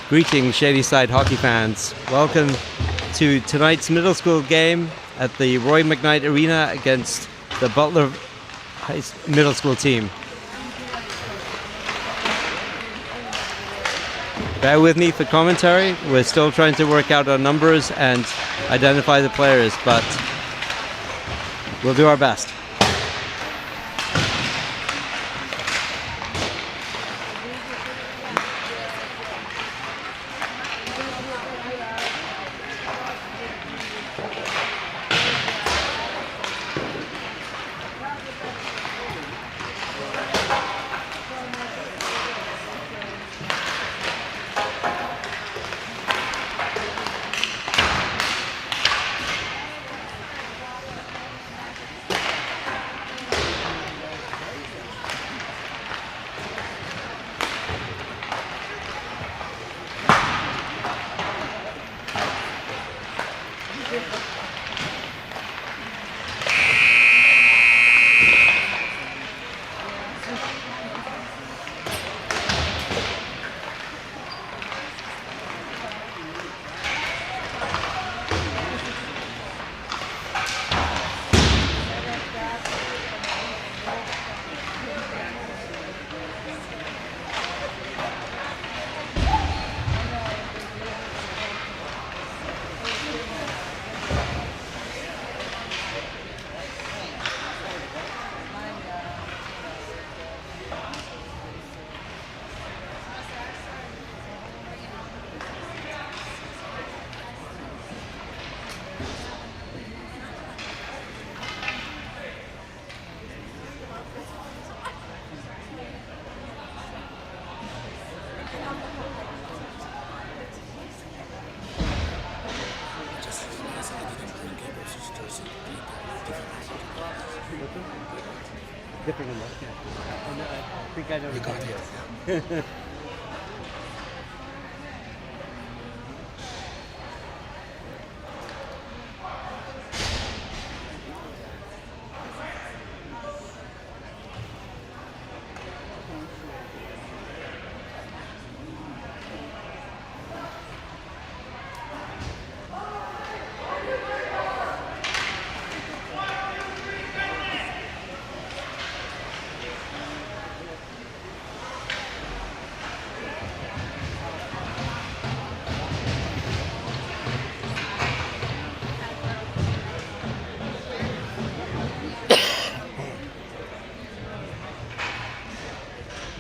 Greetings, Shadyside hockey fans. Welcome to tonight's middle school game at the Roy McKnight Arena against the Butler middle school team. Bear with me for commentary. We're still trying to work out our numbers and identify the players, but we'll do our best. Different in that, yeah. I think I know what it is.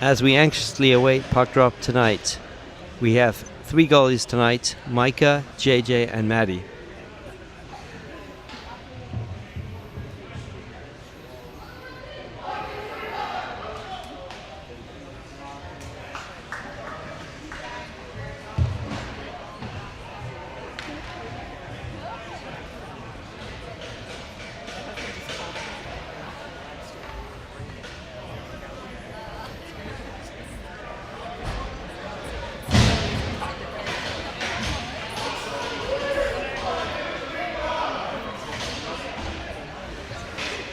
As we anxiously await puck drop tonight, we have 3 goalies tonight: Micah, JJ, and Maddie.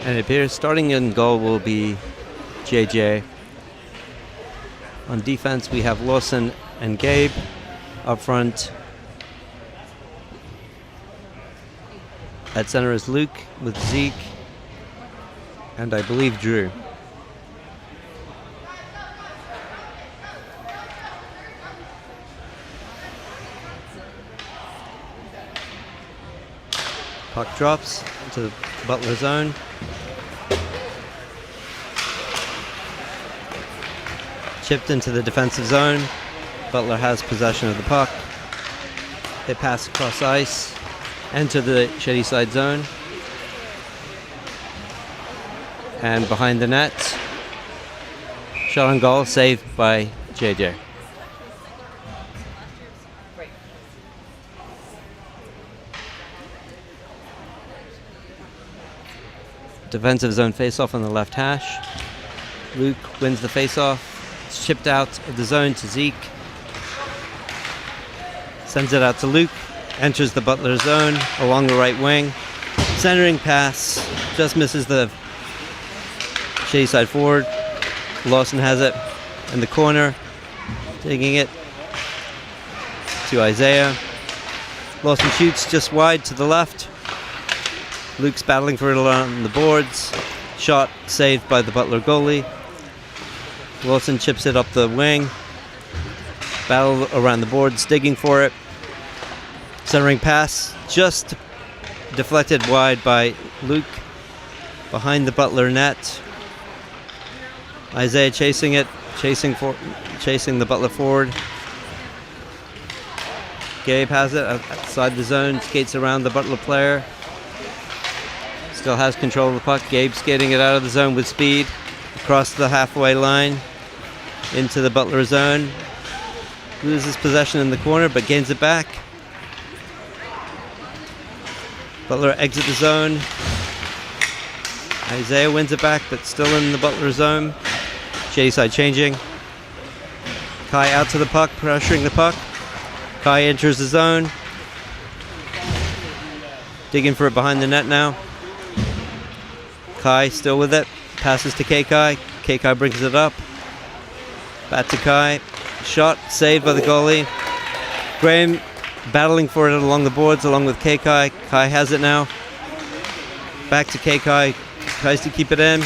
And it appears starting in goal will be JJ. On defense, we have Lawson and Gabe. Up front, at center is Luke with Zeke, and I believe Drew. Puck drops into the Butler zone. Chipped into the defensive zone. Butler has possession of the puck. They pass across ice, enter the Shadyside zone. And behind the net, shot on goal, saved by JJ. Defensive zone faceoff on the left hash. Luke wins the faceoff. It's chipped out of the zone to Zeke. Sends it out to Luke. Enters the Butler zone along the right wing. Centering pass. Just misses the Shady side forward. Lawson has it in the corner, taking it to Isaiah. Lawson shoots just wide to the left. Luke's battling for it along the boards. Shot saved by the Butler goalie. Lawson chips it up the wing. Battle around the boards, digging for it. Centering pass just deflected wide by Luke behind the Butler net. Isaiah chasing it, chasing the Butler forward. Gabe has it outside the zone, skates around the Butler player. Still has control of the puck. Gabe skating it out of the zone with speed across the halfway line into the Butler zone. Loses possession in the corner but gains it back. Butler exit the zone. Isaiah wins it back but still in the Butler zone. Shady side changing. Kai out to the puck, pressuring the puck. Kai enters the zone. Digging for it behind the net now. Kai still with it. Passes to K-Kai. K-Kai brings it up. Back to Kai. Shot saved by the goalie. Graham battling for it along the boards along with K-Kai. Kai has it now. Back to K-Kai. Tries to keep it in.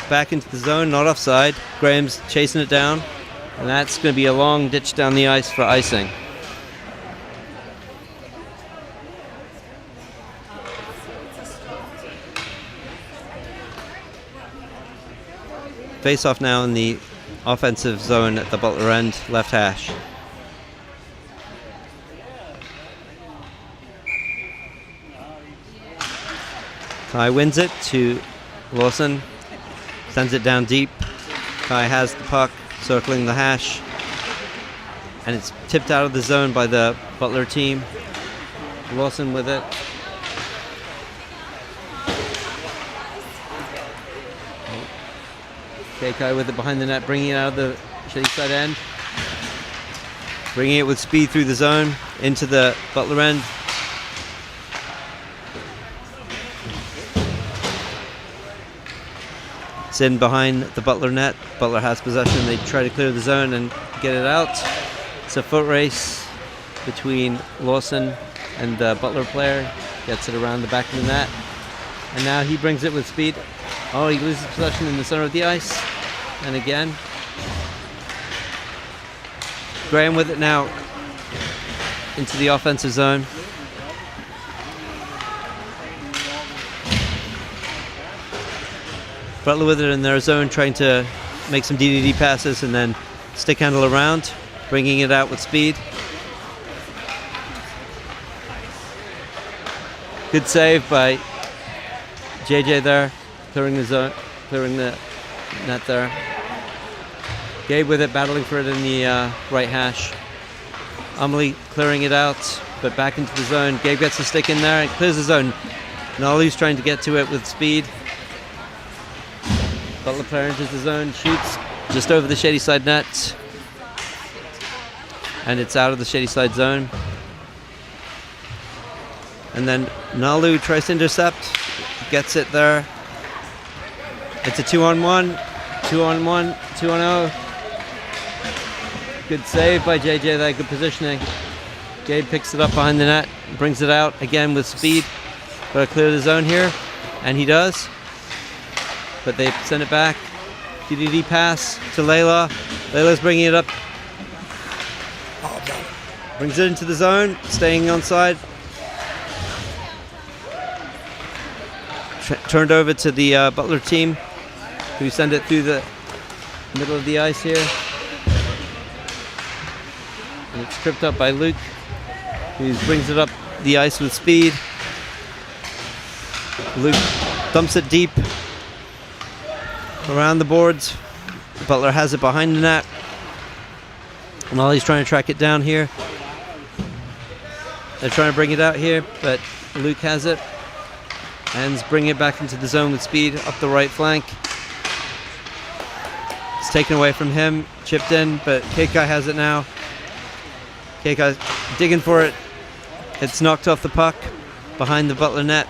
Back into the zone, not offside. Graham's chasing it down. And that's going to be a long ditch down the ice for icing. Face off now in the offensive zone at the Butler end, left hash. Kai wins it to Lawson. Sends it down deep. Kai has the puck, circling the hash. And it's tipped out of the zone by the Butler team. Lawson with it. Kai with it behind the net, bringing it out of the shady side end. Bringing it with speed through the zone into the Butler end. It's in behind the Butler net. Butler has possession. They try to clear the zone and get it out. It's a foot race between Lawson and the Butler player. Gets it around the back of the net. And now he brings it with speed. Oh, he loses possession in the center of the ice. And again. Graham with it now into the offensive zone. Butler with it in their zone, trying to make some DDD passes and then stick handle around, bringing it out with speed. Good save by JJ there, clearing the zone, clearing the net there. Gabe with it, battling for it in the right hash. Amelie clearing it out, but back into the zone. Gabe gets the stick in there and clears the zone. Nolly's trying to get to it with speed. Butler player enters the zone, shoots just over the shady side net. And it's out of the shady side zone. And then Nalu tries to intercept, gets it there. It's a 2-on-1, 2-on-1, 2-on-0. Good save by JJ there, good positioning. Gabe picks it up behind the net, brings it out again with speed. Gotta clear the zone here, and he does. But they send it back. DDD pass to Layla. Layla's bringing it up. Brings it into the zone, staying on side. Turned over to the Butler team, who send it through the middle of the ice here. And it's tripped up by Luke, who brings it up the ice with speed. Luke dumps it deep around the boards. Butler has it behind the net. And Ollie's trying to track it down here. They're trying to bring it out here, but Luke has it. And bring it back into the zone with speed up the right flank. It's taken away from him, chipped in, but K-Kai has it now. K-Kai's digging for it. It's knocked off the puck behind the Butler net.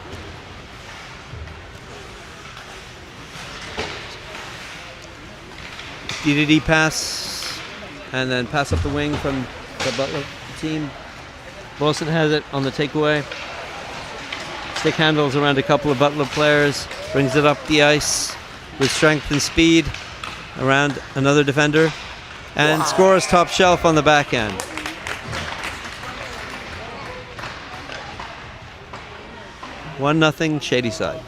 DDD pass, and then pass up the wing from the Butler team. Lawson has it on the takeaway. Stick handles around a couple of Butler players, brings it up the ice with strength and speed around another defender, and scores top shelf on the back end. One nothing Shady Side.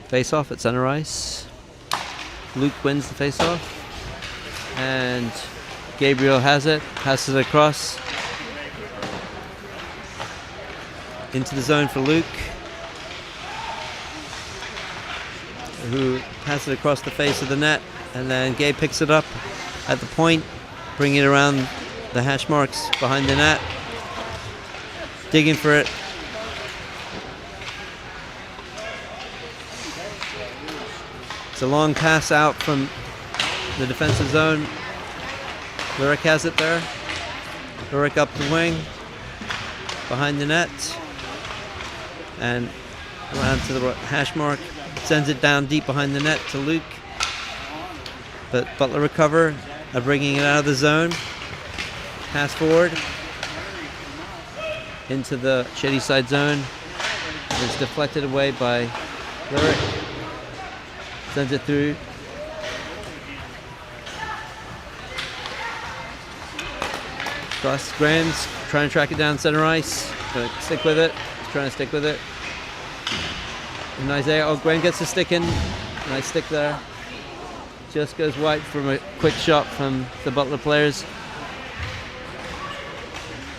Face off at center ice. Luke wins the face off, and Gabriel has it, passes it across into the zone for Luke, who passes it across the face of the net, and then Gabe picks it up at the point, bringing it around the hash marks behind the net, digging for it. It's a long pass out from the defensive zone. Lyric has it there. Lyric up the wing, behind the net, and around to the hash mark. Sends it down deep behind the net to Luke. But Butler recover, bringing it out of the zone. Pass forward into the Shady Side zone. It's deflected away by Lyric. Sends it through. Cross Graham's trying to track it down center ice. Gonna stick with it. He's trying to stick with it. And Isaiah, Graham gets the stick in. Nice stick there. Just goes wide from a quick shot from the Butler players.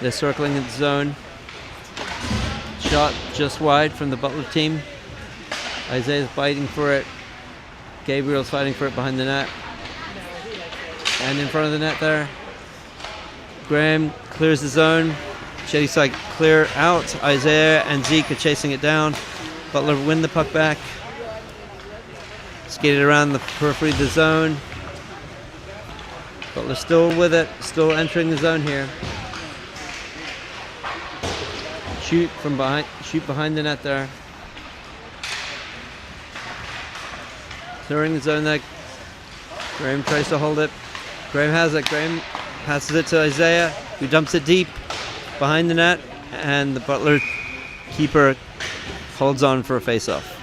They're circling in the zone. Shot just wide from the Butler team. Isaiah's biting for it. Gabriel's fighting for it behind the net. And in front of the net there. Graham clears the zone. Shady Side clear out. Isaiah and Zeke are chasing it down. Butler win the puck back. Skated around the periphery of the zone. Butler still with it. Still entering the zone here. Shoot behind the net there. Clearing the zone there. Graham tries to hold it. Graham has it. Graham passes it to Isaiah, who dumps it deep behind the net, and the Butler keeper holds on for a face-off.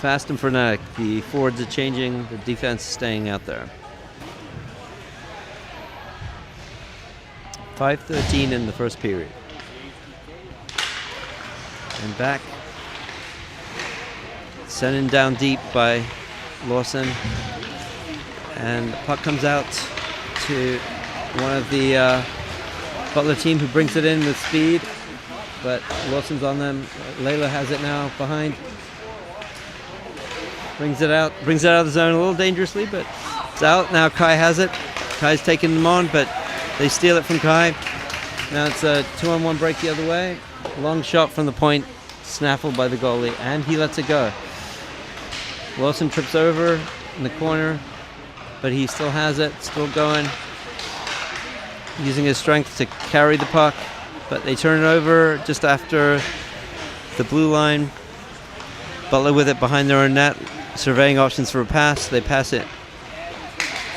Fast and frenetic. The forwards are changing. The defense is staying out there. 5:13 in the first period. And back. Sent in down deep by Lawson. And the puck comes out to one of the Butler team, who brings it in with speed. But Lawson's on them. Layla has it now behind. Brings it out of the zone a little dangerously, but it's out. Now Kai has it. Kai's taking them on, but they steal it from Kai. Now it's a 2-on-1 break the other way. Long shot from the point, snaffled by the goalie, and he lets it go. Lawson trips over in the corner, but he still has it, still going. Using his strength to carry the puck, but they turn it over just after the blue line. Butler with it behind their own net, surveying options for a pass. They pass it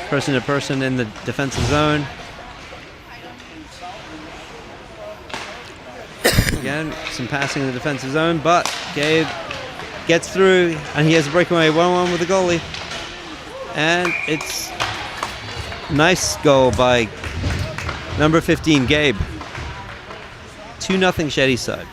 person to person in the defensive zone. Again, some passing in the defensive zone, but Gabe gets through, and he has a breakaway 1-1 with the goalie. And it's nice goal by number 15, Gabe. 2-0 Shady Side.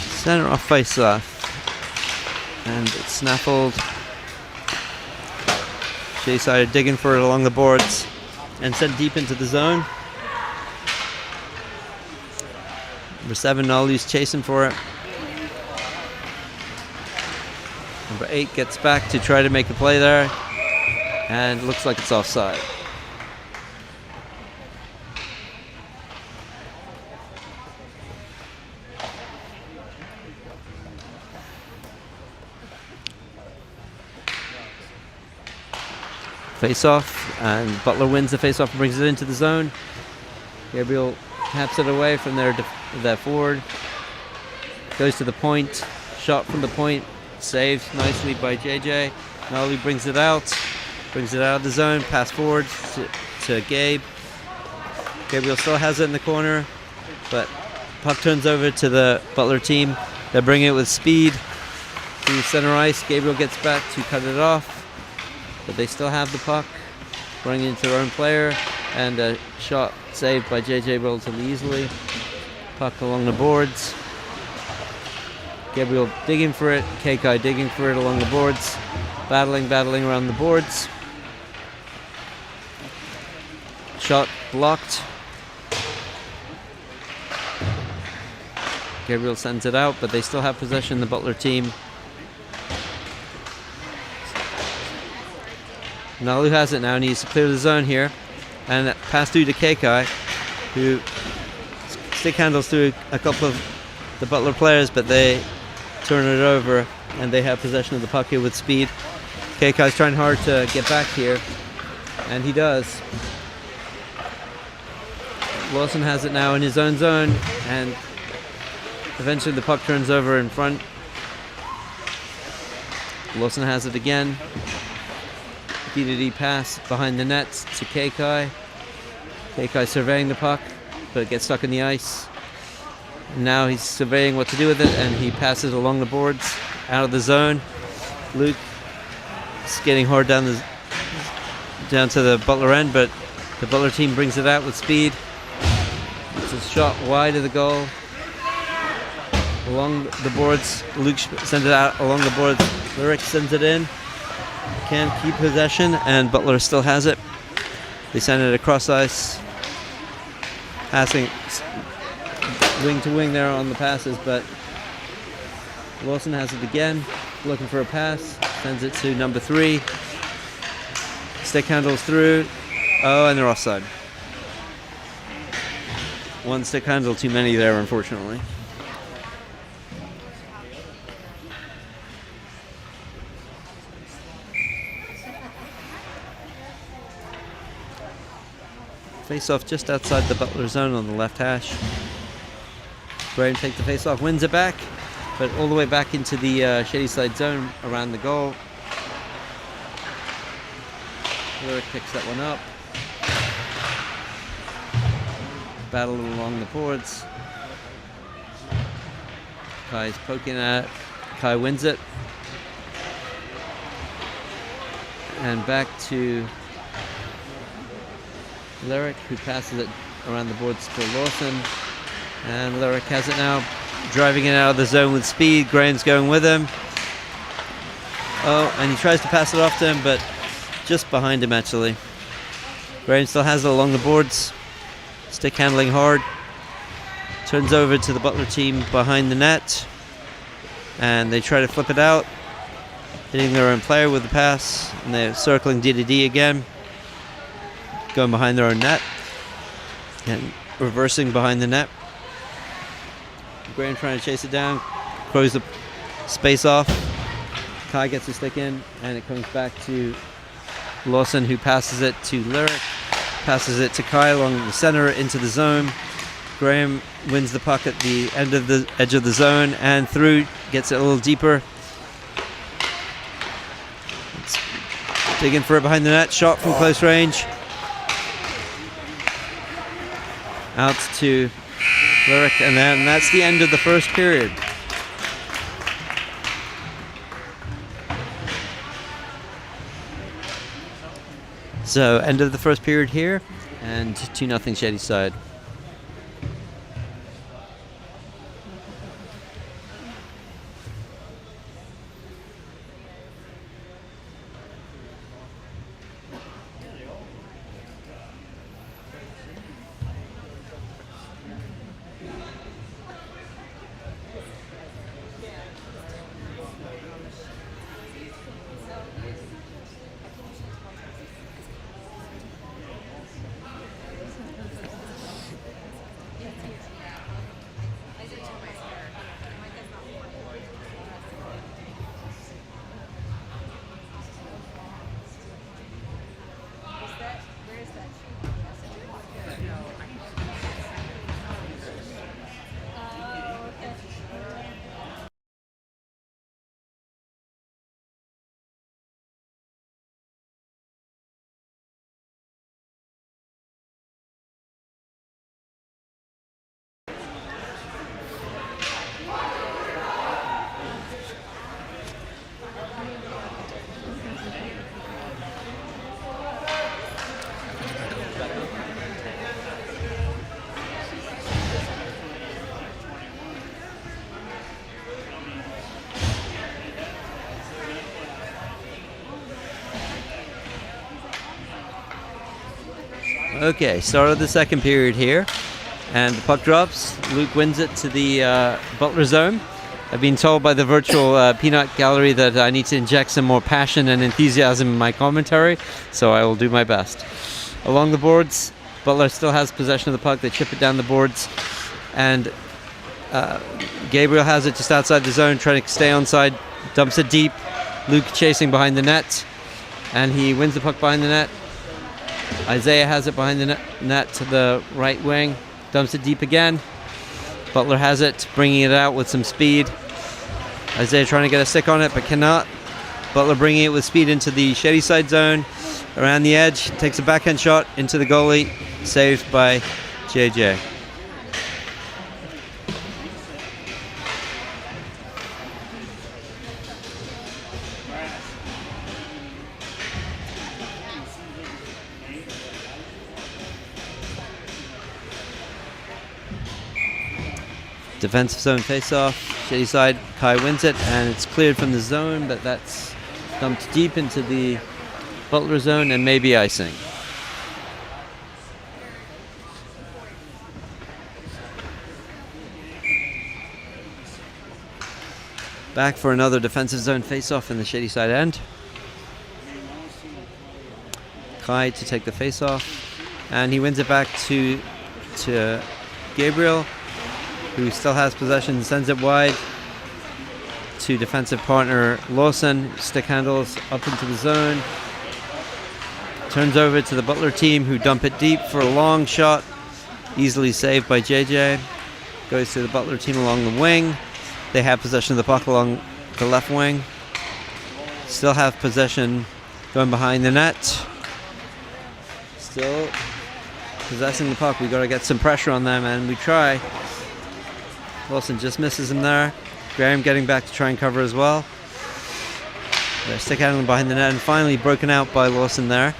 Center off face off, and it's snaffled Shady Side are digging for it along the boards and sent deep into the zone. Number 7, Nolly's chasing for it. Number 8 gets back to try to make a play there, and looks like it's offside. Face-off, and Butler wins the face-off and brings it into the zone. Gabriel taps it away from their forward. Goes to the point. Shot from the point. Saved nicely by JJ. Nolly brings it out. Brings it out of the zone. Pass forward to Gabe. Gabriel still has it in the corner, but puck turns over to the Butler team. They bring it with speed to center ice. Gabriel gets back to cut it off, but they still have the puck. Running into their own player, and a shot saved by JJ relatively easily. Puck along the boards. Gabriel digging for it. Kekai digging for it along the boards. Battling around the boards. Shot blocked. Gabriel sends it out, but they still have possession, the Butler team. Nalu has it now, needs to clear the zone here. And pass through to Kekai, who stick handles through a couple of the Butler players, but they turn it over, and they have possession of the puck here with speed. Kekai's trying hard to get back here, and he does. Lawson has it now in his own zone, and eventually the puck turns over in front. Lawson has it again. D pass behind the net to Kekai. Kekai surveying the puck, but it gets stuck in the ice. And now he's surveying what to do with it, and he passes along the boards, out of the zone. Luke is getting hard down to the Butler end, but the Butler team brings it out with speed. It's a shot wide of the goal. Along the boards, Luke sends it out along the boards. Lyric sends it in. Can't keep possession, and Butler still has it. They send it across ice. Passing wing to wing there on the passes, but Lawson has it again, looking for a pass, sends it to number 3. Stick handles through. Oh, and they're offside. One stick handle too many there, unfortunately. Face-off just outside the Butler zone on the left hash. Graham takes the face-off, wins it back, but all the way back into the Shady Side zone around the goal. Lyric picks that one up. Battle along the boards. Kai's poking at it. Kai wins it. And back to Lyric, who passes it around the boards to Lawson. And Lyric has it now, driving it out of the zone with speed. Graham's going with him. Oh, and he tries to pass it off to him, but just behind him, actually. Graham still has it along the boards. Stick handling hard. Turns over to the Butler team behind the net. And they try to flip it out, hitting their own player with the pass. And they're circling D again. Going behind their own net. And reversing behind the net. Graham trying to chase it down. Throws the space off. Kai gets the stick in, and it comes back to Lawson, who passes it to Lyric. Passes it to Kai along the center into the zone. Graham wins the puck at the end of the edge of the zone and through, gets it a little deeper. It's digging for it behind the net. Shot from close range. Out to Lyric, and then that's the end of the first period. So, end of the first period here, and 2-0 Shady Side. Okay, start of the second period here. And the puck drops. Luke wins it to the Butler zone. I've been told by the virtual peanut gallery that I need to inject some more passion and enthusiasm in my commentary, so I will do my best. Along the boards, Butler still has possession of the puck. They chip it down the boards, and Gabriel has it just outside the zone, trying to stay onside, dumps it deep. Luke chasing behind the net, and he wins the puck behind the net. Isaiah has it behind the net to the right wing, dumps it deep again. Butler has it, bringing it out with some speed. Isaiah trying to get a stick on it, but cannot. Butler bringing it with speed into the shady side zone, around the edge, takes a backhand shot into the goalie, saved by JJ. Defensive zone face-off, shady side, Kai wins it, and it's cleared from the zone, but that's dumped deep into the Butler zone and maybe icing. Back for another defensive zone face-off in the shady side end. Kai to take the face-off, and he wins it back to Gabriel, who still has possession, sends it wide to defensive partner Lawson. Stick handles up into the zone. Turns over to the Butler team, who dump it deep for a long shot. Easily saved by JJ. Goes to the Butler team along the wing. They have possession of the puck along the left wing. Still have possession going behind the net. Still possessing the puck. We got to get some pressure on them, and we try. Wilson just misses him there. Graham getting back to try and cover as well. They're stick handling behind the net, and finally broken out by Lawson there.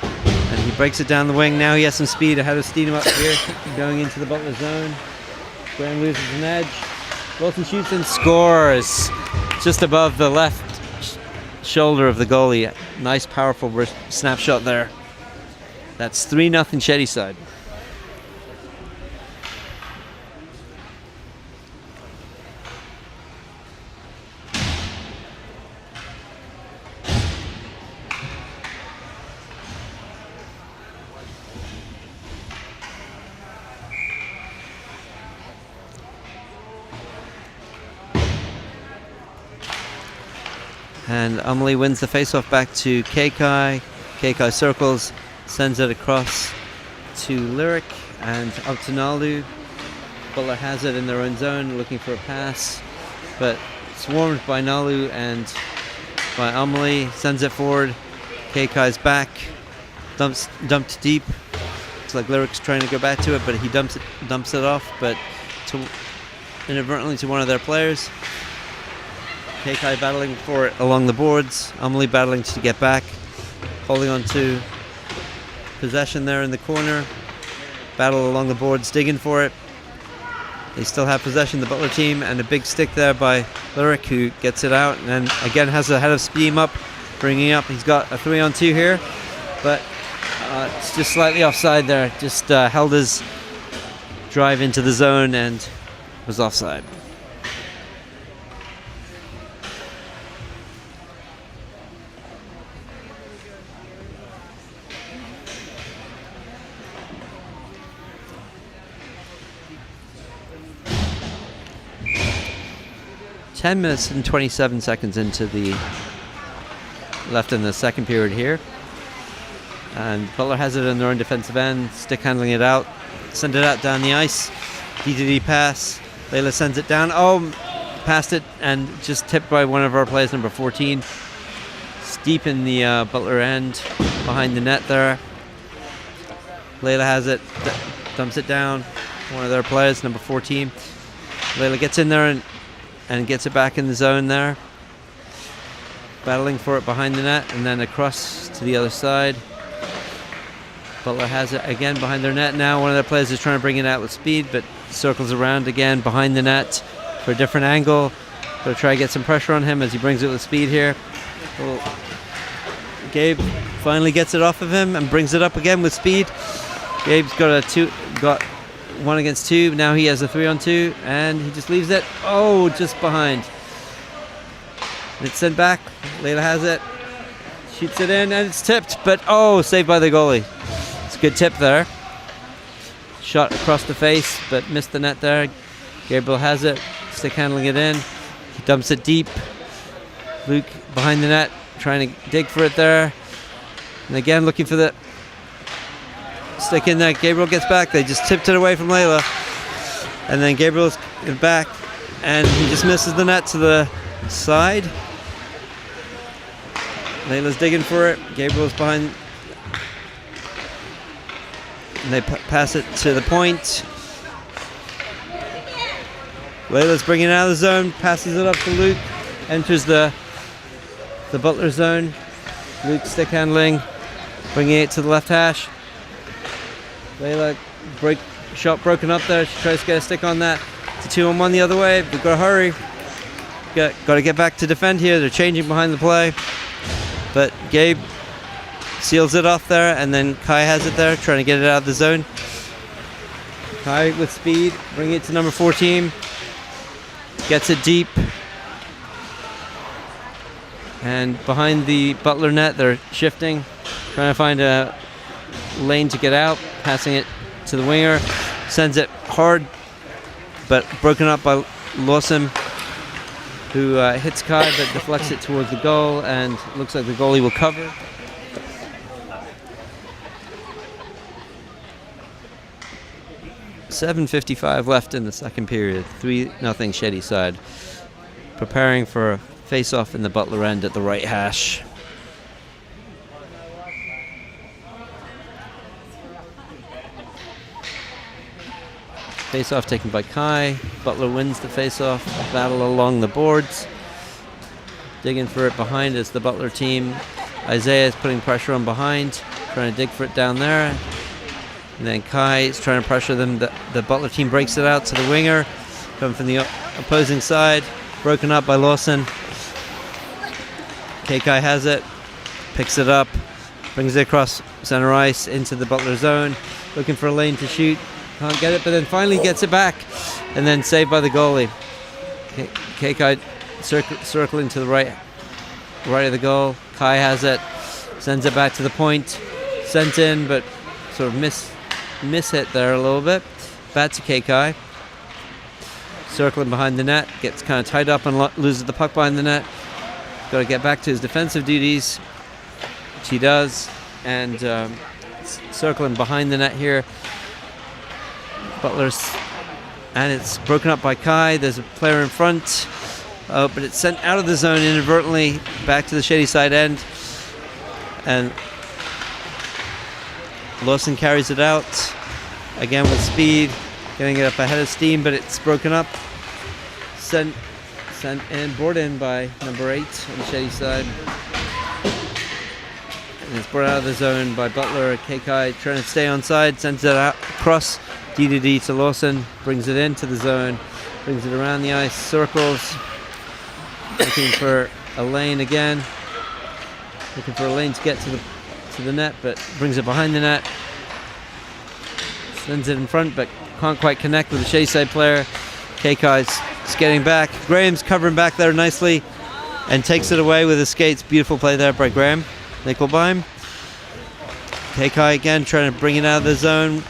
And he breaks it down the wing. Now he has some speed ahead of Steedham up here, going into the Butler zone. Graham loses an edge. Wilson shoots and scores just above the left shoulder of the goalie. Nice, powerful snapshot there. That's 3-0 Shady side. And Umley wins the faceoff back to Keikai. Keikai circles, sends it across to Lyric and up to Nalu. Butler has it in their own zone, looking for a pass, but swarmed by Nalu and by Umley. Sends it forward. Keikai's back, dumped deep. It's like Lyric's trying to go back to it, but he dumps it off, but inadvertently to one of their players. Keikai battling for it along the boards. Umley battling to get back. Holding on to possession there in the corner. Battle along the boards, digging for it. They still have possession, the Butler team, and a big stick there by Lyric, who gets it out and then again has a head of steam up, bringing up. He's got a 3-on-2 here, but it's just slightly offside there. Just held his drive into the zone and was offside. Ten minutes and 27 seconds into the left in the second period here, and Butler has it in their own defensive end, stick handling it out, send it out down the ice, D2D pass, Layla sends it down, past it and just tipped by one of our players, number 14. It's deep in the Butler end, behind the net there. Layla has it, dumps it down, one of their players, number 14. Layla gets in there and gets it back in the zone there. Battling for it behind the net and then across to the other side. Butler has it again behind their net now. One of their players is trying to bring it out with speed, but circles around again behind the net for a different angle. They'll try to get some pressure on him as he brings it with speed here. Gabe finally gets it off of him and brings it up again with speed. Gabe's got got 1 against 2. Now he has a 3-on-2, and he just leaves it. Oh, just behind. It's sent back. Layla has it. Shoots it in, and it's tipped, but oh, saved by the goalie. It's a good tip there. Shot across the face, but missed the net there. Gabriel has it, stick handling it in. He dumps it deep. Luke behind the net, trying to dig for it there. And again, looking for the stick in there. Gabriel gets back. They just tipped it away from Layla. And then Gabriel's back, and he just misses the net to the side. Layla's digging for it. Gabriel's behind. And they pass it to the point. Layla's bringing it out of the zone, passes it up to Luke, enters the Butler zone. Luke stick handling, bringing it to the left hash. Layla, shot broken up there. She tries to get a stick on that. It's a 2-on-1 the other way. We've got to hurry. Got to get back to defend here. They're changing behind the play. But Gabe seals it off there, and then Kai has it there, trying to get it out of the zone. Kai with speed, bringing it to number 4 team. Gets it deep. And behind the Butler net, they're shifting, trying to find a lane to get out, passing it to the winger. Sends it hard, but broken up by Lawson, who hits Kai but deflects it towards the goal, and looks like the goalie will cover. .7:55 left in the second period. 3-0 Shady side. Preparing for a face-off in the Butler end at the right hash. Face-off taken by Kai. Butler wins the face-off. Battle along the boards. Digging for it behind is the Butler team. Isaiah is putting pressure on behind, trying to dig for it down there. And then Kai is trying to pressure them. The Butler team breaks it out to the winger. Coming from the opposing side. Broken up by Lawson. Kai has it. Picks it up. Brings it across center ice into the Butler zone. Looking for a lane to shoot. Can't get it, but then finally gets it back. And then saved by the goalie. Kai circling to the right of the goal. Kai has it. Sends it back to the point. Sent in, but sort of miss-hit there a little bit. Back to Kai. Circling behind the net. Gets kind of tied up and loses the puck behind the net. Got to get back to his defensive duties, which he does. And circling behind the net here. Butler's, and it's broken up by Kai. There's a player in front, but it's sent out of the zone inadvertently back to the Shady side end. And Lawson carries it out again with speed, getting it up ahead of steam, but it's broken up. Sent and brought in by number 8 on the Shady side. And it's brought out of the zone by Butler. Kai trying to stay on side, sends it out across D to Lawson, brings it into the zone, brings it around the ice, circles, looking for a lane again, looking for a lane to get to the net, but brings it behind the net, sends it in front, but can't quite connect with the Shady side player. Kai's skating back. Graham's covering back there nicely and takes it away with his skates. Beautiful play there by Graham Nickelbeim. Kai again trying to bring it out of the zone.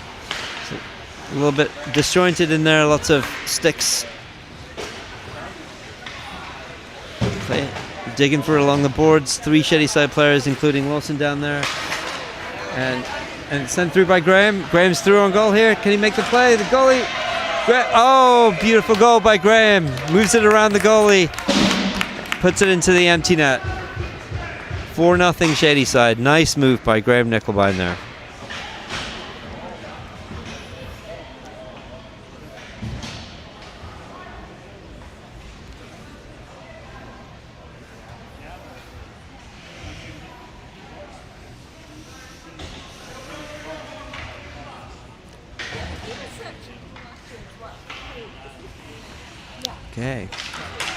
A little bit disjointed in there, lots of sticks. Digging for it along the boards. 3 Shady side players, including Lawson down there. And it's sent through by Graham. Graham's through on goal here. Can he make the play? The goalie. Oh, beautiful goal by Graham. Moves it around the goalie. Puts it into the empty net. 4-0 Shady side. Nice move by Graham Nickelbeim there. Okay,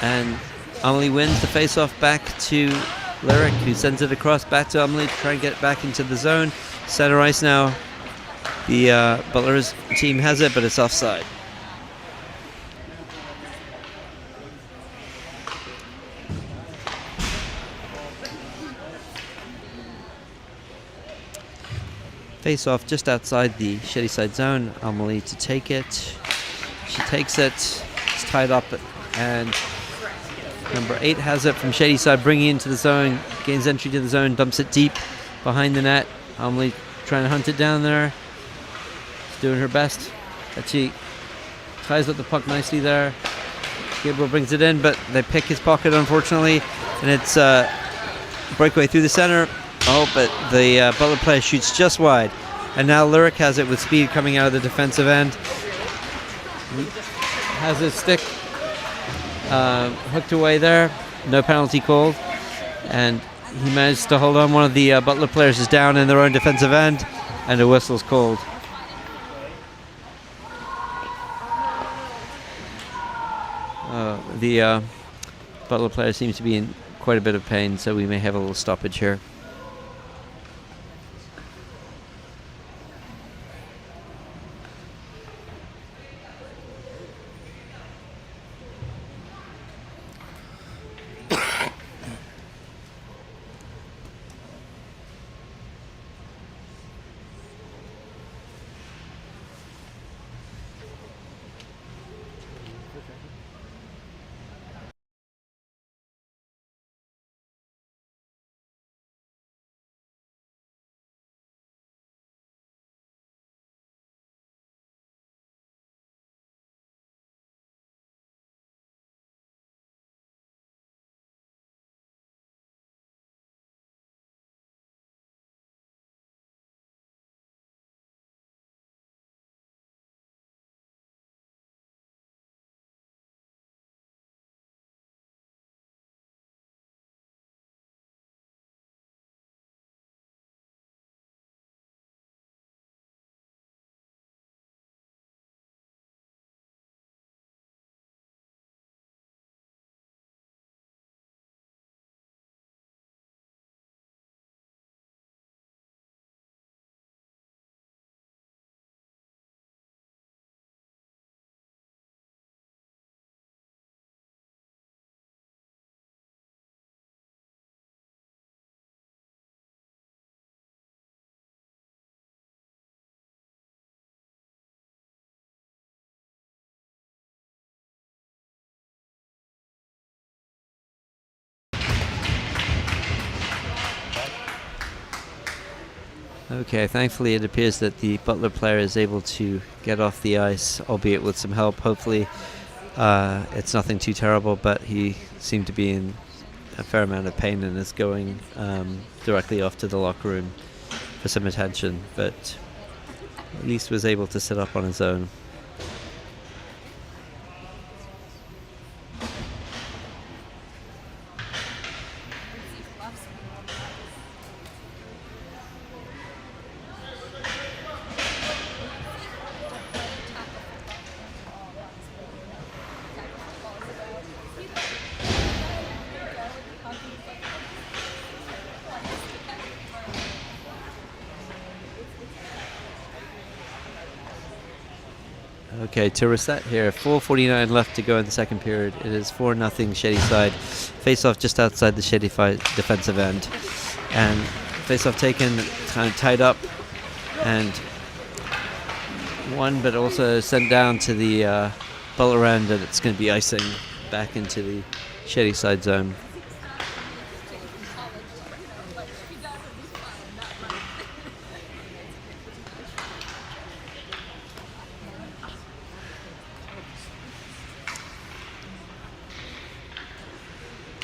and Amelie wins the face-off back to Lyric, who sends it across back to Umley to try and get it back into the zone. Center ice now. The Butler's team has it, but it's offside. Face off just outside the Shadyside zone. Umley to take it. She takes it. It's tied up, and number 8 has it from Shadyside, bringing it into the zone. Gains entry to the zone, dumps it deep behind the net. Umley trying to hunt it down there. She's doing her best. But she ties up the puck nicely there. Gabriel brings it in, but they pick his pocket, unfortunately, and it's breakaway through the center. Oh, but the Butler player shoots just wide. And now Lyric has it with speed coming out of the defensive end. He has his stick hooked away there. No penalty called. And he managed to hold on. One of the Butler players is down in their own defensive end. And a whistle's called. The Butler player seems to be in quite a bit of pain, so we may have a little stoppage here. Okay, thankfully it appears that the Butler player is able to get off the ice, albeit with some help. Hopefully it's nothing too terrible, but he seemed to be in a fair amount of pain and is going directly off to the locker room for some attention, but at least was able to sit up on his own. Okay, to reset here, 4:49 left to go in the second period. It is 4-0 Shadyside. Face-off just outside the Shadyside defensive end. And face-off taken, kind of tied up, and one, but also sent down to the Butler end, and it's going to be icing back into the Shadyside zone.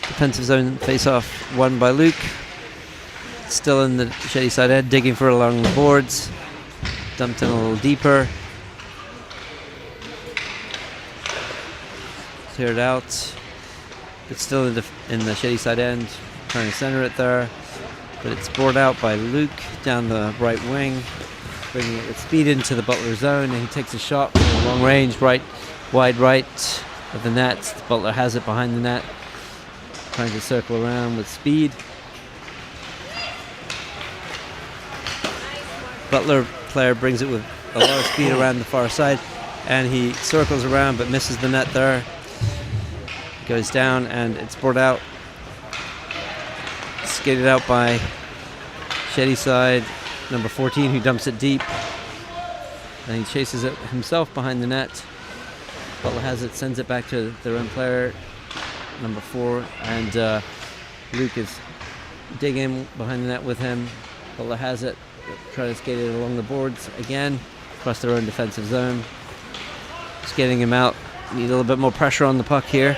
Defensive zone face-off won by Luke. Still in the Shadyside end, digging for it along the boards. Dumped in a little deeper. Cleared out. It's still in the Shadyside end, trying to center it there. But it's bored out by Luke down the right wing, bringing it with speed into the Butler zone, and he takes a shot from long range, wide right of the net. Butler has it behind the net. Trying to circle around with speed. Butler player brings it with a lot of speed around the far side, and he circles around but misses the net there. Goes down, and it's brought out. Skated out by Shadyside, number 14, who dumps it deep. And he chases it himself behind the net. Butler has it, sends it back to their own player, number 4, and Luke is digging behind the net with him. Butler has it, trying to skate it along the boards again, across their own defensive zone. Skating him out, need a little bit more pressure on the puck here.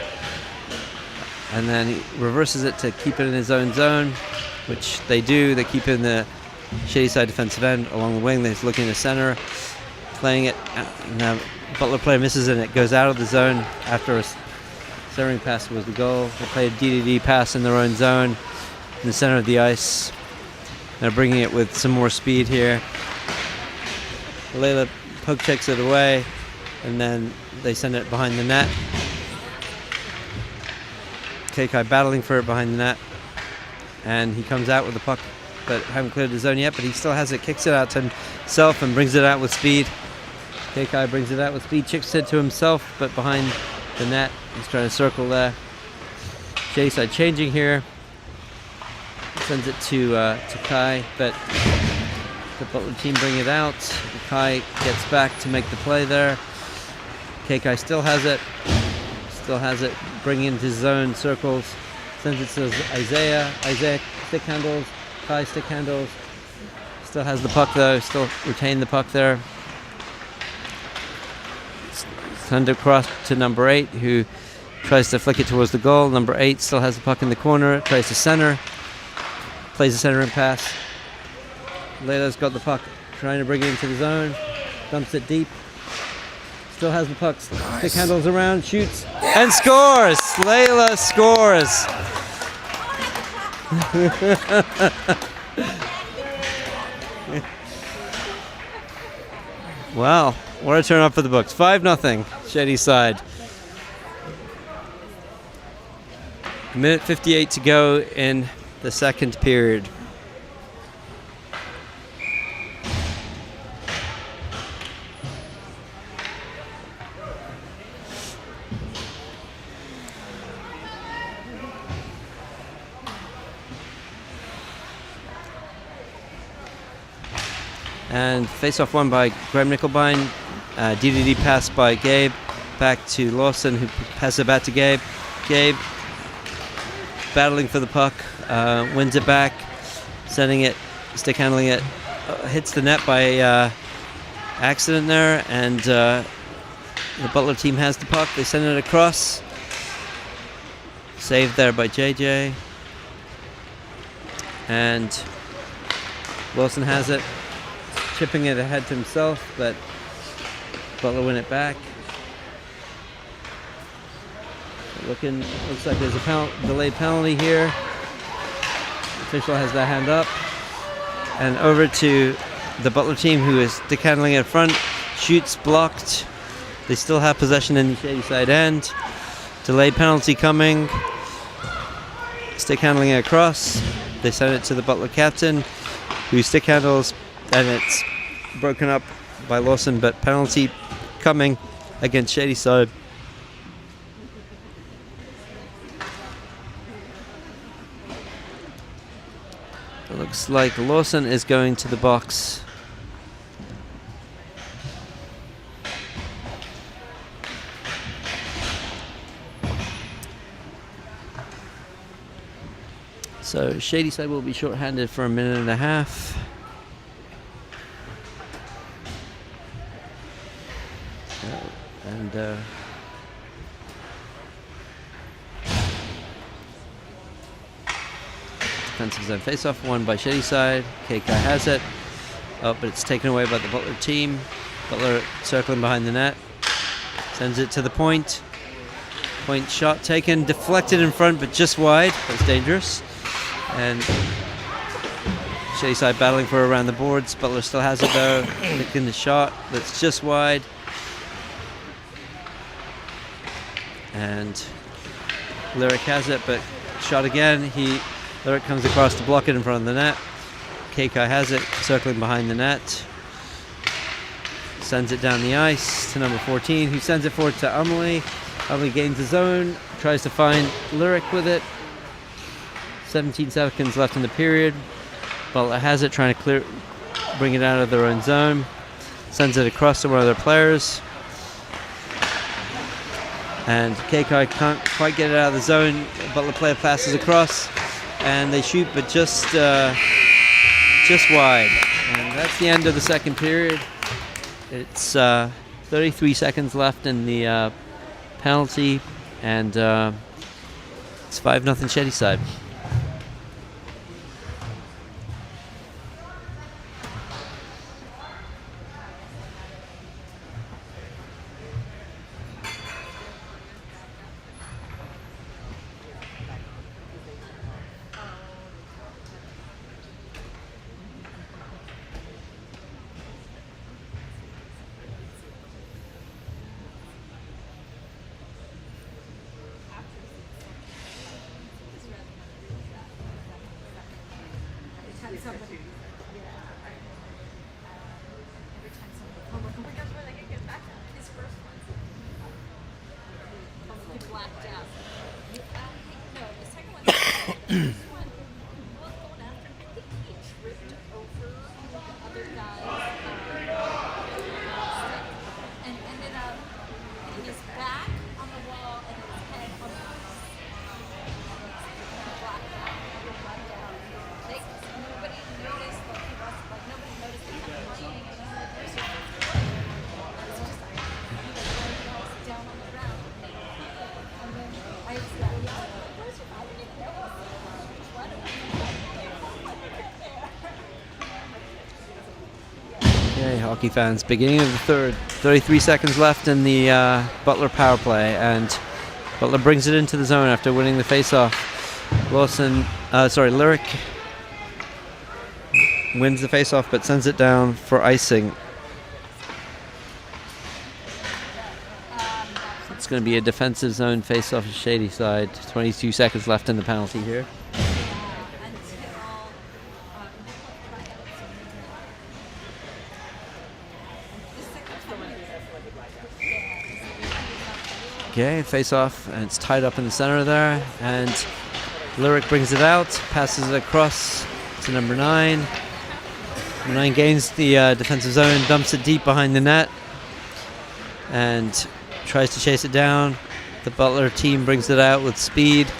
And then he reverses it to keep it in his own zone, which they do. They keep it in the Shadyside defensive end along the wing. They're looking in the center, playing it. Now Butler player misses it, and it goes out of the zone after a centering pass was the goal. They play a DDD pass in their own zone in the center of the ice. They're bringing it with some more speed here. Layla poke checks it away, and then they send it behind the net. KK battling for it behind the net, and he comes out with the puck, but haven't cleared the zone yet, but he still has it, kicks it out to himself and brings it out with speed. KK brings it out with speed, chips it to himself, but behind the net. He's trying to circle there. Shadyside changing here. Sends it to Kai, but the Butler team bring it out. Kai gets back to make the play there. KK still has it, bringing into his zone, circles, sends it to Isaiah. Isaiah stick handles, Kai stick handles. Still has the puck though, still retain the puck there. Send it across to number 8, who tries to flick it towards the goal. Number 8 still has the puck in the corner, tries to center, plays the centering pass. Layla's got the puck, trying to bring it into the zone, dumps it deep. Still has the puck, stick handles around, shoots, and scores! Layla scores! Wow, what a turn up for the books. 5-0, Shadyside. Minute 58 to go in the second period. And face-off won by Graham Nickelbine. DDD pass by Gabe. Back to Lawson, who passes it back to Gabe. Gabe battling for the puck, wins it back, sending it, stick handling it, hits the net by accident there, and the Butler team has the puck. They send it across. Saved there by JJ. And Wilson has it, chipping it ahead to himself, but Butler win it back. Looks like there's a delayed penalty here. The official has that hand up. And over to the Butler team, who is stick handling it front. Shoots blocked. They still have possession in the Shadyside end. Delayed penalty coming. Stick handling it across. They send it to the Butler captain, who stick handles, and it's broken up by Lawson, but penalty coming against Shadyside. It looks like Lawson is going to the box. So Shadyside will be shorthanded for a minute and a half. Defensive zone face-off won by Shadyside. KK has it. Oh, but it's taken away by the Butler team. Butler circling behind the net. Sends it to the point. Point shot taken, deflected in front, but just wide. That's dangerous. And Shadyside battling for around the boards. Butler still has it though. Nicking the shot. That's just wide. And Lyric has it, but shot again. Lyric comes across to block it in front of the net. Keikai has it, circling behind the net. Sends it down the ice to number 14, who sends it forward to Amelie. Amelie gains the zone, tries to find Lyric with it. 17 seconds left in the period. Butler has it, trying to bring it out of their own zone. Sends it across to one of their players. And Keikai can't quite get it out of the zone. Butler player passes across, and they shoot, but just wide. And that's the end of the second period. It's 33 seconds left in the penalty, and it's 5-0 Shetty side. Hockey fans, beginning of the third, 33 seconds left in the Butler power play, and Butler brings it into the zone after winning the face-off. Lyric wins the face-off but sends it down for icing. It's going to be a defensive zone face-off to Shady side. 22 seconds left in the penalty here. Okay, face off, and it's tied up in the center there, and Lyric brings it out, passes it across to number 9. Number 9 gains the defensive zone, dumps it deep behind the net, and tries to chase it down. The Butler team brings it out with speed,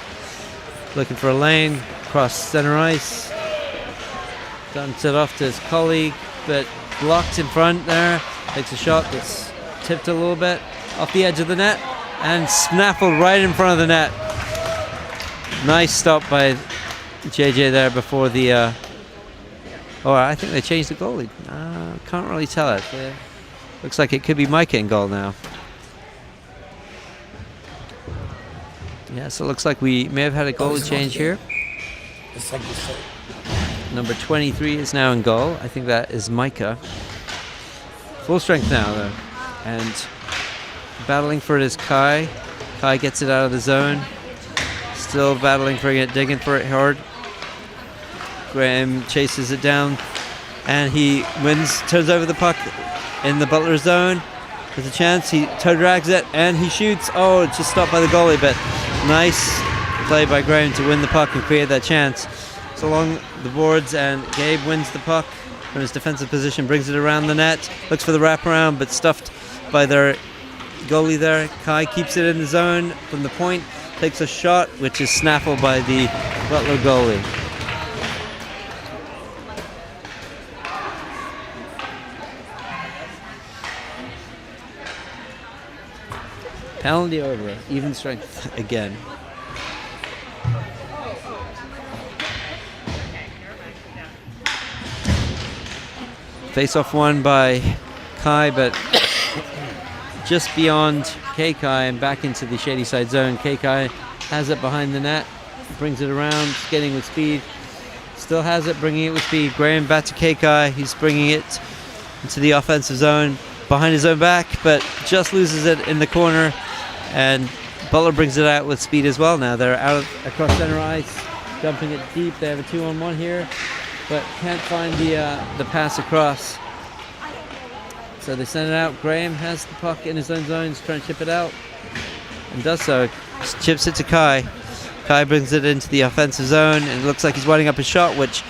looking for a lane, across center ice, dumps it off to his colleague, but blocked in front there, takes a shot that's tipped a little bit off the edge of the net, and snaffled right in front of the net. Nice stop by JJ there before the... I think they changed the goalie. Can't really tell it. Looks like it could be Micah in goal now. Yeah, so it looks like we may have had a goalie change here. Number 23 is now in goal. I think that is Micah. Full strength now, though. And battling for it is Kai. Kai gets it out of the zone. Still battling for it, digging for it hard. Graham chases it down, and he turns over the puck in the Butler zone. There's a chance, he toe drags it, and he shoots. Oh, it's just stopped by the goalie, but nice play by Graham to win the puck and create that chance. So along the boards, and Gabe wins the puck from his defensive position, brings it around the net, looks for the wraparound, but stuffed by their goalie there. Kai keeps it in the zone from the point, takes a shot, which is snaffled by the Butler goalie. Penalty over, even strength again. Face-off won by Kai, but just beyond Keikai and back into the Shady side zone. Keikai has it behind the net, brings it around, skating with speed. Still has it, bringing it with speed. Graham back to Keikai. He's bringing it into the offensive zone, behind his own back, but just loses it in the corner. And Butler brings it out with speed as well now. They're out across center ice, dumping it deep. They have a 2-on-1 here. but can't find the pass across. So they send it out. Graham has the puck in his own zone, he's trying to chip it out, and does so. Chips it to Kai. Kai brings it into the offensive zone, and it looks like he's winding up a shot, which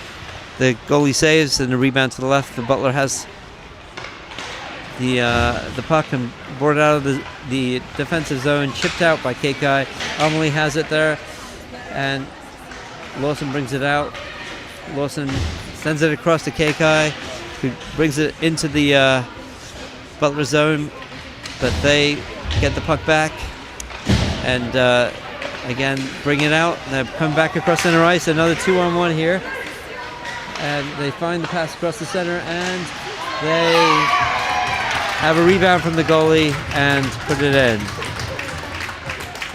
the goalie saves, and the rebound to the left. The Butler has the puck and brought out of the defensive zone, chipped out by Kai. Amelie has it there, and Lawson brings it out. Lawson sends it across to Kai, who brings it into the Butler zone, but they get the puck back and again bring it out. And they're coming back across center ice. Another 2-on-1 here, and they find the pass across the center, and they have a rebound from the goalie and put it in.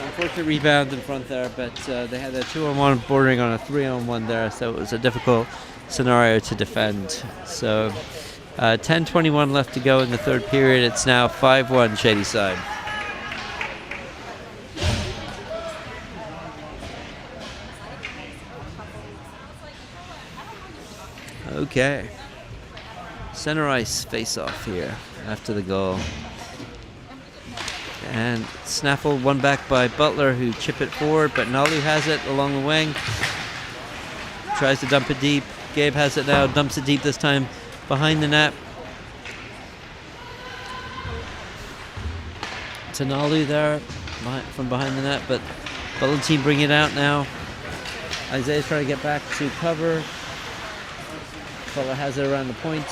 Unfortunate rebound in front there, but they had a 2-on-1 bordering on a 3-on-1 there, so it was a difficult scenario to defend. So 10:21 left to go in the third period. It's now 5-1 Shadyside. Okay. Center ice face-off here after the goal. And snaffled one back by Butler, who chip it forward, but Nalu has it along the wing. Tries to dump it deep. Gabe has it now, dumps it deep this time behind the net. To Nalu there from behind the net, but Butler team bring it out now. Isaiah's trying to get back to cover. Butler has it around the point.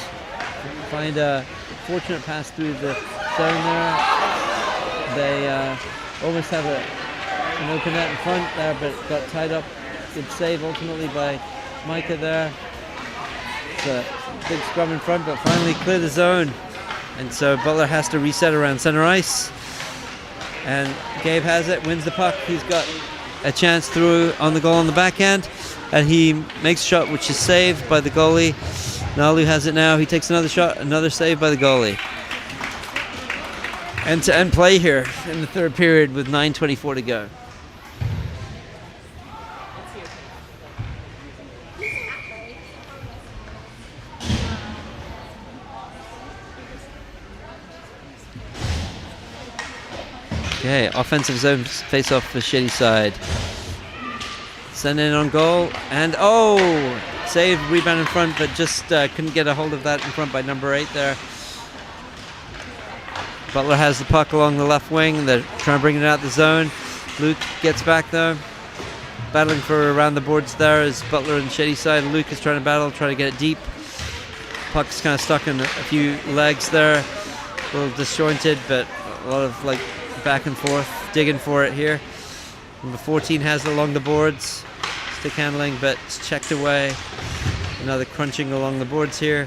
Find a fortunate pass through the zone there. They almost have an open net in front there, but got tied up. Good save ultimately by Micah there. It's a big scrum in front, but finally clear the zone. And so Butler has to reset around center ice. And Gabe has it, wins the puck. He's got a chance through on the goal on the backhand, and he makes a shot which is saved by the goalie. Nalu has it now. He takes another shot, another save by the goalie. End-to-end play here in the third period with 9:24 to go. Okay, offensive zone face-off for Shadyside. Send in on goal, and saved, rebound in front, but just couldn't get a hold of that in front by number 8 there. Butler has the puck along the left wing. They're trying to bring it out the zone. Luke gets back though. Battling for around the boards there is Butler and Shadyside. Luke is trying to battle, trying to get it deep. Puck's kind of stuck in a few legs there. A little disjointed, but a lot of back and forth, digging for it here. Number 14 has it along the boards. Stick handling, but it's checked away. Another crunching along the boards here.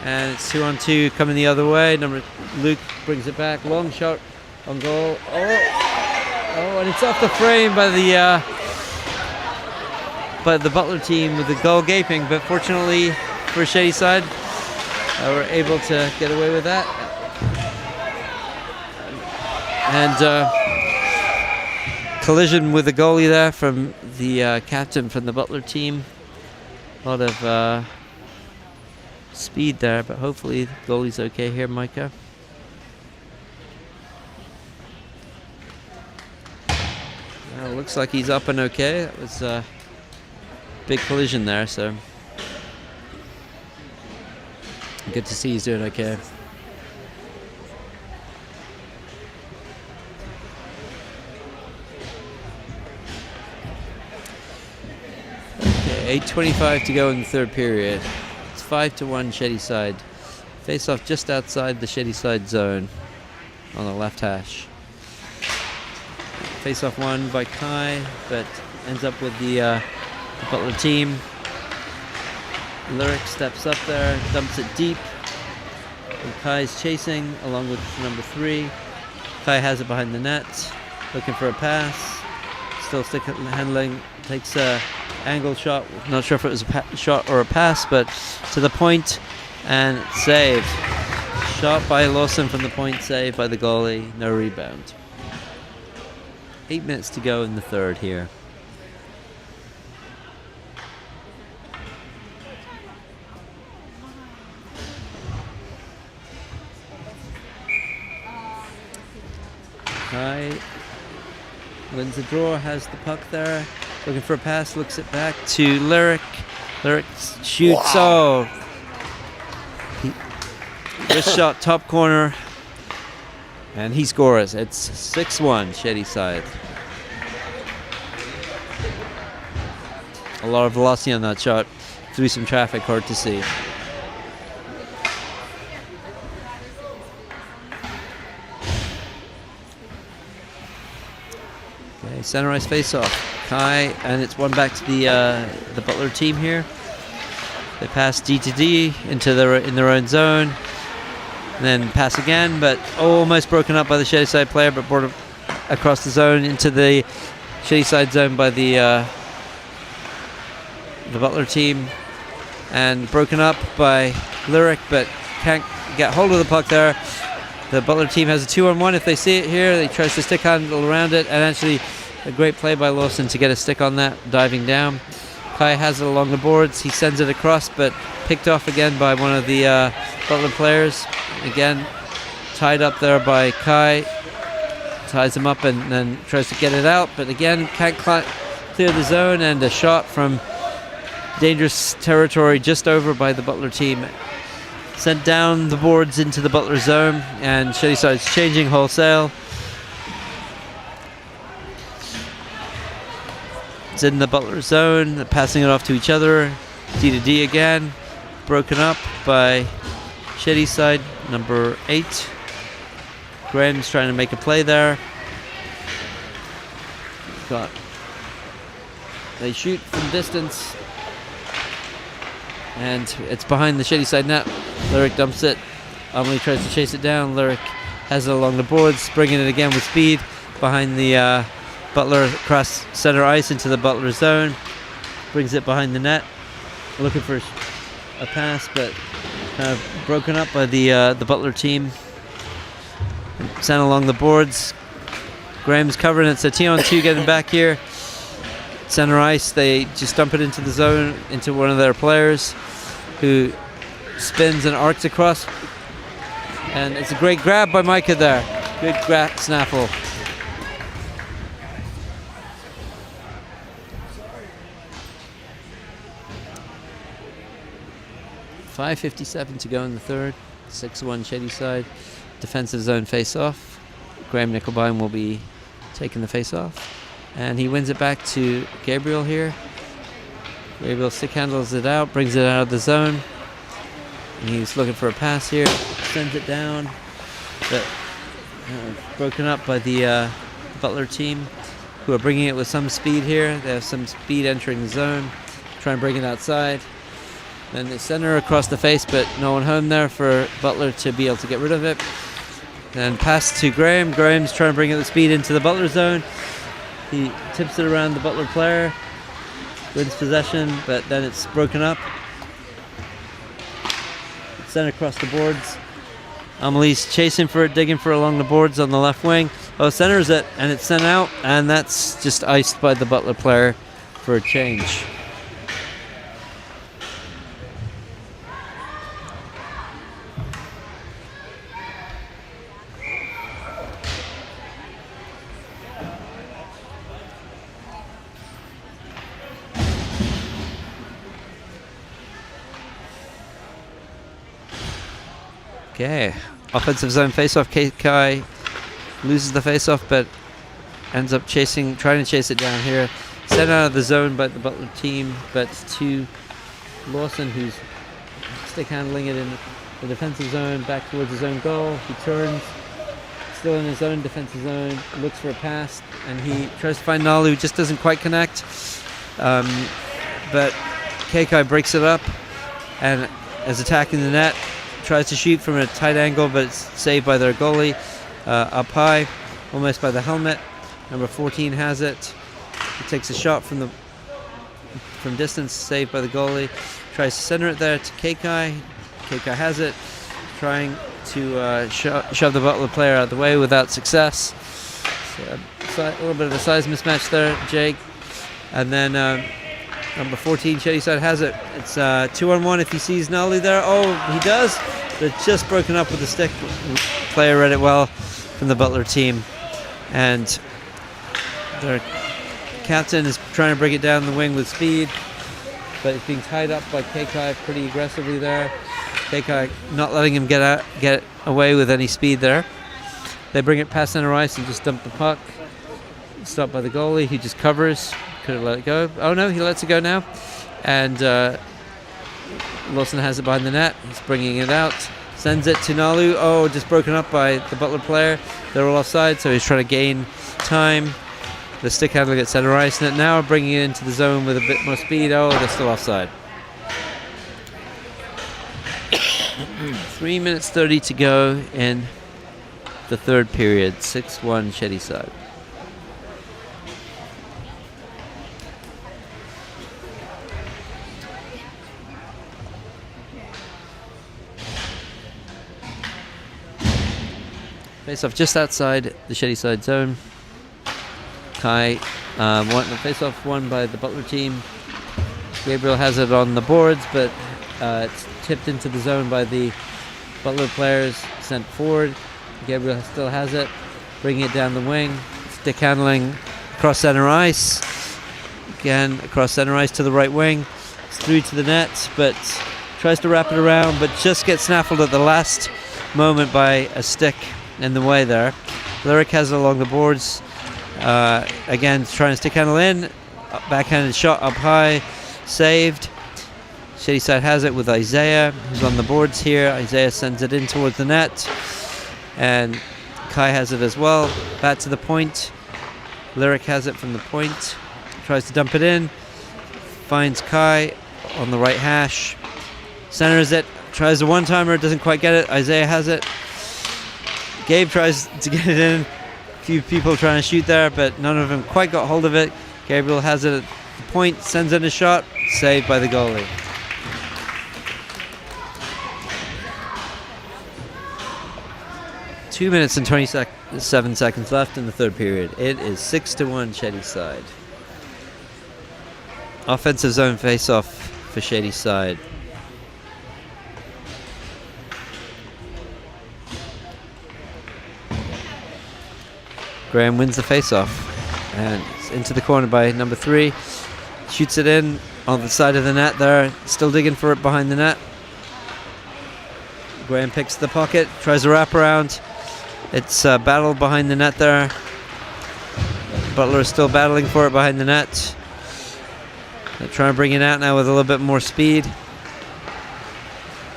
And it's 2-on-2 coming the other way. Luke brings it back. Long shot on goal. And it's off the frame by the Butler team with the goal gaping. But fortunately for Shadyside, we're able to get away with that. And collision with the goalie there from the captain from the Butler team. A lot of speed there, but hopefully the goalie's okay here, Micah. Well, looks like he's up and okay. That was a big collision there, so good to see he's doing okay. Okay, 8:25 to go in the third period. 5-1 Shadyside. Face off just outside the Shadyside zone on the left hash. Face off won by Kai, but ends up with the Butler team. Lyric steps up there, dumps it deep. And Kai's chasing along with number 3. Kai has it behind the net, looking for a pass. Still stick handling, takes a angle shot. Not sure if it was a shot or a pass, but to the point and saved. Shot by Lawson from the point, saved by the goalie. No rebound. 8 minutes to go in the third here. Kai wins the draw, has the puck there, looking for a pass, looks it back to Lyric. Lyric shoots. Wow. Wrist shot, top corner, and he scores. It's 6-1, Shady side. A lot of velocity on that shot, through some traffic, hard to see. Okay, center ice face-off. Kai, and it's one back to the Butler team here. They pass D to D in their own zone, and then pass again, but almost broken up by the Shady side player, but brought across the zone into the Shady side zone by the Butler team, and broken up by Lyric, but can't get hold of the puck there. The Butler team has a 2-on-1 if they see it here. They tries to stick handle around it, and actually a great play by Lawson to get a stick on that, diving down. Kai has it along the boards. He sends it across, but picked off again by one of the Butler players. Again, tied up there by Kai. Ties him up and then tries to get it out, but again can't clear the zone, and a shot from dangerous territory just over by the Butler team. Sent down the boards into the Butler zone, and Shady side's changing wholesale. It's in the Butler zone, passing it off to each other. D to D again, broken up by Shady side, number 8. Graham's trying to make a play there. They shoot from distance, and it's behind the Shady side net. Lyric dumps it. Amelie tries to chase it down. Lyric has it along the boards, bringing it again with speed behind the Butler across center ice into the Butler zone. Brings it behind the net, looking for a pass, but kind of broken up by the Butler team. Sent along the boards. Graham's covering it. It's a 2-on-2 getting back here. Center ice, they just dump it into the zone, into one of their players, who spins and arcs across. And it's a great grab by Micah there. Good grab, snaffle. .5:57 to go in the third. 6-1 Shady side. Defensive zone face-off. Graham Nickelbein will be taking the face-off. And he wins it back to Gabriel here. Gabriel stick handles it out, brings it out of the zone. And he's looking for a pass here. Sends it down. But broken up by the Butler team, who are bringing it with some speed here. They have some speed entering the zone. Try and bring it outside. Then they center across the face, but no one home there for Butler to be able to get rid of it. Then pass to Graham. Graham's trying to bring it with speed into the Butler zone. He tips it around the Butler player, wins possession, but then it's broken up. It's sent across the boards. Amelie's chasing for it, digging for it along the boards on the left wing. Oh, centers it, and it's sent out, and that's just iced by the Butler player for a change. Okay, offensive zone face-off. Kai loses the face-off, but ends up trying to chase it down here. Sent out of the zone by the Butler team, but to Lawson, who's stick handling it in the defensive zone, back towards his own goal. He turns, still in his own defensive zone, looks for a pass, and he tries to find Nalu, who just doesn't quite connect. But Kai breaks it up and is attacking the net. Tries to shoot from a tight angle, but it's saved by their goalie up high, almost by the helmet. Number 14 has it. He takes a shot from distance, saved by the goalie. Tries to center it there to Kai. Kai has it, trying to shove the Butler player out of the way without success. So a little bit of a size mismatch there, Jake. And then number 14, Shady side has it. It's 2-on-1 if he sees Nolly there. Oh, he does. But it's just broken up with the stick. Player read it well from the Butler team. and their captain is trying to bring it down the wing with speed, but it's being tied up by Keikai pretty aggressively there. Keikai not letting him get away with any speed there. They bring it past center ice and just dump the puck. Stopped by the goalie. He just covers. Could have let it go. Oh no, he lets it go now. And Lawson has it behind the net. He's bringing it out. Sends it to Nalu. Oh, just broken up by the Butler player. They're all offside, so he's trying to gain time. The stick handler gets center ice net now, bringing it into the zone with a bit more speed. Oh, they're still offside. 3 minutes 30 to go in the third period. 6-1 Shetty side. Face off just outside the Shetty side zone. Kai won the face off won by the Butler team. Gabriel has it on the boards, but it's tipped into the zone by the Butler players, sent forward. Gabriel still has it, bringing it down the wing. Stick handling across center ice. Again, across center ice to the right wing. It's through to the net, but tries to wrap it around, but just gets snaffled at the last moment by a stick in the way there. Lyric has it along the boards. Again, trying to stick handle in. Backhanded shot up high. Saved. Shady side has it with Isaiah, who's on the boards here. Isaiah sends it in towards the net. And Kai has it as well. Back to the point. Lyric has it from the point. Tries to dump it in. Finds Kai on the right hash. Centers it. Tries a one-timer. Doesn't quite get it. Isaiah has it. Gabe tries to get it in. A few people trying to shoot there, but none of them quite got hold of it. Gabriel has it at the point. Sends in a shot. Saved by the goalie. Two minutes and 27 seconds left in the third period. It is 6-1 Shetty side. Offensive zone face-off for Shetty side. Graham wins the face-off, and it's into the corner by number 3. Shoots it in on the side of the net there. Still digging for it behind the net. Graham picks the pocket, tries to wrap around. It's a battle behind the net there. Butler is still battling for it behind the net. They're trying to bring it out now with a little bit more speed.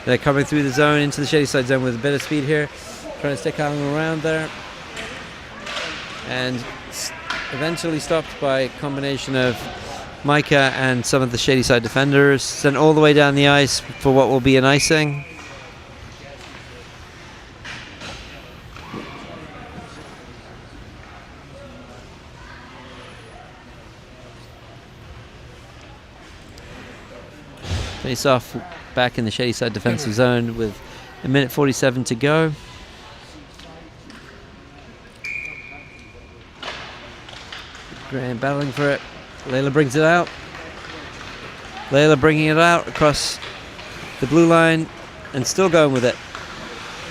They're coming through the zone into the Shady side zone with a bit of speed here. Trying to stick Allen around there. And eventually stopped by a combination of Micah and some of the Shady side defenders. Sent all the way down the ice for what will be an icing. Face off back in the Shady side defensive zone with a minute 47 to go. Graham battling for it. Layla brings it out. Layla bringing it out across the blue line and still going with it.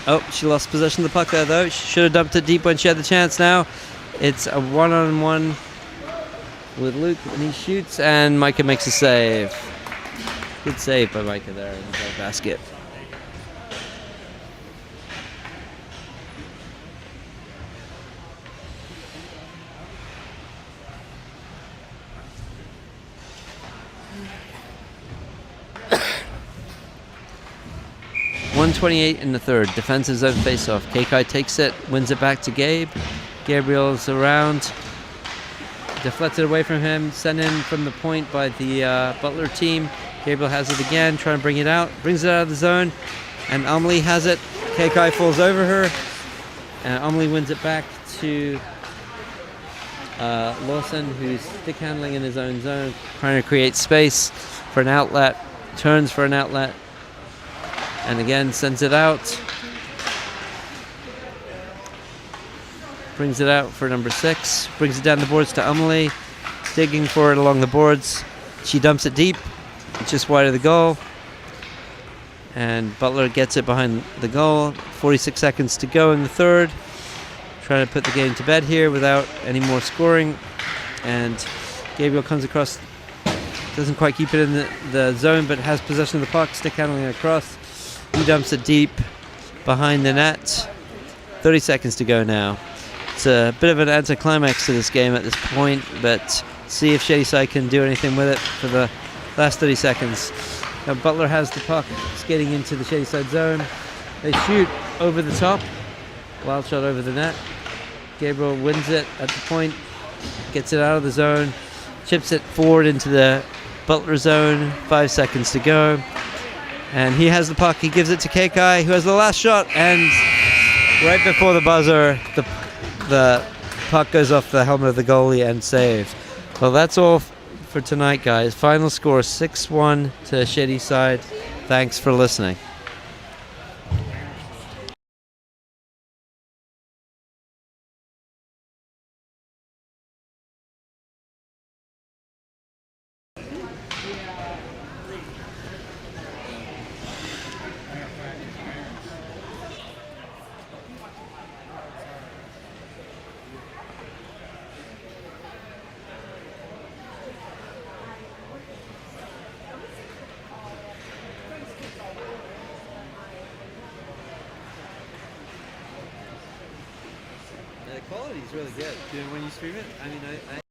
Oh, she lost possession of the puck there though. She should have dumped it deep when she had the chance now. It's a one-on-one with Luke and he shoots and Micah makes a save. Good save by Micah there in the basket. .128 in the third. Defensive zone face-off. Keikai takes it, wins it back to Gabe. Gabriel's around. Deflected away from him. Sent in from the point by the Butler team. Gabriel has it again, trying to bring it out. Brings it out of the zone. And Amelie has it. Keikai falls over her. And Amelie wins it back to Lawson, who's stick handling in his own zone. Trying to create space for an outlet. Turns for an outlet. And again, sends it out. Brings it out for number 6. Brings it down the boards to Amelie. Digging for it along the boards. She dumps it deep. Just wide of the goal. And Butler gets it behind the goal. 46 seconds to go in the third. trying to put the game to bed here without any more scoring. And Gabriel comes across, doesn't quite keep it in the zone, but has possession of the puck, stick handling across. He dumps it deep behind the net. 30 seconds to go now. It's a bit of an anticlimax to this game at this point, but see if Shadyside can do anything with it for the last 30 seconds. Now Butler has the puck skating into the Shadyside zone. They shoot over the top. Wild shot over the net. Gabriel wins it at the point, gets it out of the zone, chips it forward into the Butler zone. 5 seconds to go. And he has the puck. He gives it to Kekai, who has the last shot, and right before the buzzer, the puck goes off the helmet of the goalie and saved. Well, that's all for tonight, guys. Final score 6-1 to Shadyside. Thanks for listening. The quality is really good. When you stream it, I mean, I